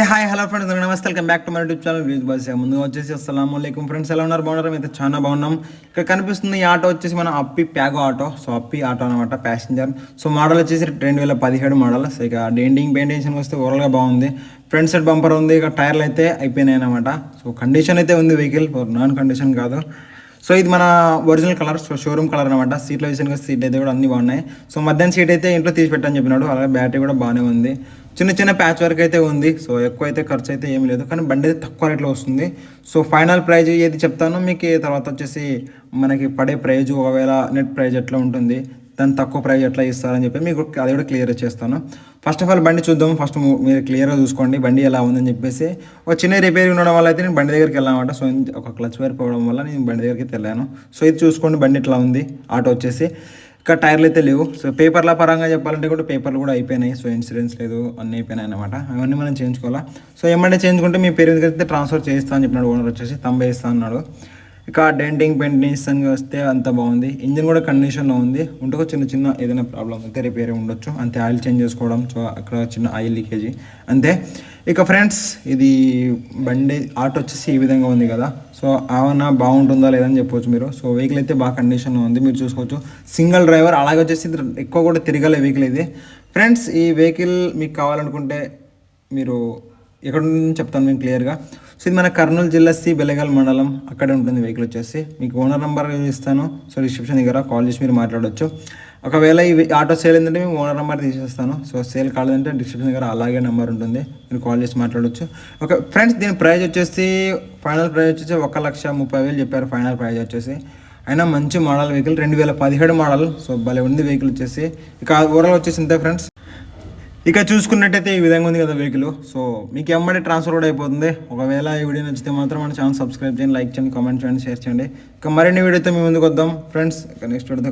Hi hello friends నమస్తే welcome back to my YouTube channel views boss. ముందుగా వచ్చేసి అస్సలాము అలైకుం ఫ్రెండ్స్, ఎలా ఉన్నారు? బాగున్నారు? అయితే చాలా బాగున్నాం. ఇక్కడ కనిపిస్తుంది ఈ ఆటో వచ్చేసి మన అప్పి ప్యాగో ఆటో. సో అప్పి ఆటో అనమాట, ప్యాసింజర్. సో మోడల్ వచ్చేసి 2017 మోడల్. సో ఇక డెంటింగ్ పెయింటింగ్ వస్తే ఓవరాల్గా బాగుంది. ఫ్రంట్ సైడ్ బంపర్ ఉంది, ఇక టైర్లు అయితే అయిపోయినాయి అనమాట. సో కండిషన్ అయితే ఉంది వెహికల్, నాన్ కండిషన్ కాదు. సో ఇది మన original colour, so showroom colour అనమాట. సీట్లో విషయానికి సీట్ అయితే కూడా అన్ని బాగున్నాయి. సో మధ్యాహ్నం సీట్ అయితే ఇంట్లో తీసి పెట్టని చెప్పినాడు. అలాగే బ్యాటరీ కూడా బాగానే ఉంది. చిన్న చిన్న ప్యాచ్ వర్క్ అయితే ఉంది. సో ఎక్కువ అయితే ఖర్చు అయితే ఏం లేదు, కానీ బండి అయితే తక్కువ రేట్లో వస్తుంది. సో ఫైనల్ ప్రైజ్ ఏది చెప్తాను మీకు, తర్వాత వచ్చేసి మనకి పడే ప్రైజ్ ఒకవేళ నెట్ ప్రైజ్ ఎట్లా ఉంటుంది, దాని తక్కువ ప్రైజ్ ఎట్లా ఇస్తారని చెప్పి మీకు అది కూడా క్లియర్ చేస్తాను. ఫస్ట్ ఆఫ్ ఆల్ బండి చూద్దాం. ఫస్ట్ మీరు క్లియర్గా చూసుకోండి బండి ఎలా ఉందని చెప్పేసి. ఒక చిన్న రిపేర్ ఉండడం వల్ల అయితే నేను బండి దగ్గరికి వెళ్ళామంట. సో ఒక క్లచ్ వైర్ పోవడం వల్ల నేను బండి దగ్గరికి వెళ్ళాను. సో ఇది చూసుకోండి బండి ఇట్లా ఉంది. ఆటో వచ్చేసి ఇంకా టైర్లు అయితే లేవు. సో పేపర్ల పరంగా చెప్పాలంటే కూడా పేపర్లు కూడా అయిపోయినాయి. సో ఇన్సూరెన్స్ లేదు, అన్నీ అయిపోయినాయి అనమాట. అవన్నీ మనం చేయించుకోవాలా. సో ఏమంటే చేయించుకుంటే మీ పేరు మీద అయితే ట్రాన్స్ఫర్ చేస్తా అని చెప్పినాడు ఓనర్ వచ్చేసి, వేస్తా అన్నాడు. ఇక డెంటింగ్ పెయింటింగ్స్ అని వస్తే అంత బాగుంది. ఇంజిన్ కూడా కండిషన్లో ఉంది. ఉంటే చిన్న చిన్న ఏదైనా ప్రాబ్లం అయితే రిపేర్ ఉండొచ్చు అంతే. ఆయిల్ చేంజ్ చేసుకోవడం, సో అక్కడ చిన్న ఆయిల్ లీకేజీ అంతే. ఇక ఫ్రెండ్స్ ఇది బండి ఆటో వచ్చేసి ఈ విధంగా ఉంది కదా. సో ఏమన్నా బాగుంటుందా లేదని చెప్పవచ్చు మీరు. సో వెహికల్ అయితే బాగా కండిషన్లో ఉంది, మీరు చూసుకోవచ్చు. సింగిల్ డ్రైవర్, అలాగే వచ్చేసి ఎక్కువ కూడా తిరగలే వెహికల్ ఇది. ఫ్రెండ్స్ ఈ వెహికల్ మీకు కావాలనుకుంటే మీరు ఎక్కడ నుంచి చెప్తాను మీకు క్లియర్గా. సో ఇది మన కర్నూలు జిల్లా బెలగల్ మండలం అక్కడే ఉంటుంది వెహికల్ వచ్చేసి. మీకు ఓనర్ నెంబర్ ఇస్తాను. సో డిస్క్రిప్షన్ దగ్గర కాల్ చేసి మీరు మాట్లాడవచ్చు. ఒకవేళ ఈ ఆటో సేల్ ఏంటంటే మేము ఓనర్ నెంబర్ తీసేస్తాను. సో సేల్ కాలేదంటే డిస్క్రిప్షన్ దగ్గర అలాగే నెంబర్ ఉంటుంది, మీరు కాల్ చేసి మాట్లాడవచ్చు. ఓకే ఫ్రెండ్స్, దీని ప్రైస్ వచ్చేసి ఫైనల్ ప్రైస్ వచ్చేసి 1,30,000 చెప్పారు ఫైనల్ ప్రైస్ వచ్చేసి. అయినా మంచి మోడల్ వెహికల్, 2017 మోడల్. సో భలే ఉంది వెహికల్ వచ్చేసి. ఇక ఓవరాల్ వచ్చేసి ఇంతే ఫ్రెండ్స్. ఇక చూసుకున్నట్టయితే ఈ విధంగా ఉంది కదా వెహికల్. సో మీకు ఎమ్మడే ట్రాన్స్ఫర్ కూడా అయిపోతుంది. ఒకవేళ ఈ వీడియో నచ్చితే మాత్రం మన ఛానల్ సబ్స్క్రైబ్ చేయండి, లైక్ చేయండి, కామెంట్ చేయండి, షేర్ చేయండి. ఇక మరిన్ని వీడియోతో మీ ముందుకు వద్దాం ఫ్రెండ్స్. ఇక నెక్స్ట్ వీడియో